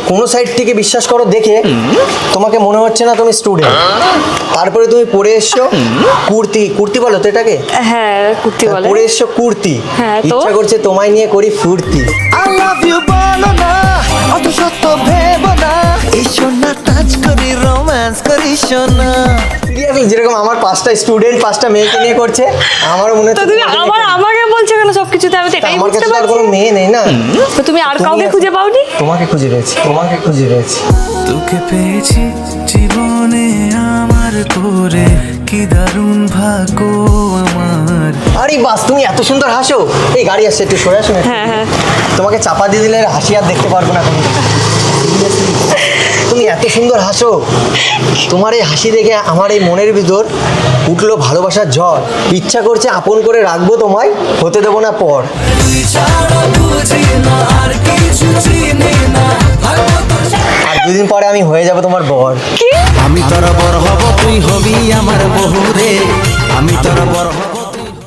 কোনো সাইড থেকে বিশ্বাস করো দেখে তোমাকে মনে হচ্ছে না তুমি স্টুডেন্ট। তারপরে তুমি পরে এসছো কুর্তি, কুর্তি বলো তো এটাকে? হ্যাঁ কুর্তি বলে। পরে এসছো কুর্তি, হ্যাঁ, তো? ইচ্ছা করছে তোমায় নিয়ে করি ফুর্তি। I love you বলো না, অত সত্য ভেবো না, এই সোনা টাচ করি রোম্যান্স করি সোনা। সিরিয়াসলি যেরকম আমার 5টা স্টুডেন্ট 5টা মেয়েকে নিয়ে করছে, আমারও মনে তো হচ্ছে তুমি তোমাকে নিয়ে আবার করবে। আমাকে বলছো কেন সবকিছুতে? আমি তো এটাই আমার বুঝতে কাছে তো আর পারছি কোনো না। মেয়ে নেই না। তো তুমি আর কাউকে তুমি খুঁজে পাওনি? তোমাকে খুঁজে পেয়েছি, তোমাকে খুঁজে পেয়েছি। তোকে পেয়েছি জীবনে আমার করে, কি দারুণ ভাগ্য আমার। আরে বাস, তুমি এত সুন্দর হাসো। এই গাড়ি আসছে, একটু সরে আসো না। হ্যাঁ হ্যাঁ। তোমাকে চাপা দিয়ে দিলে হাসি আর দেখতে পারবো না কোনো। তুমি এত সুন্দর হাসো, তোমার এই হাসি দেখে আমার এই মনের ভিতর উঠলো ভালোবাসার ঝড়। ইচ্ছা করছে আপন করে রাখবো তোমায়, হতে দেবো না পর। তুই ছাড়া বুঝি না আর কিছু চিনি না, আর 2 দিন পরে আমি হয়ে যাব তোমার বর। আমি তোর বড় হব, তুই হবি আমার বহু রে, আমি তোর বড় হব।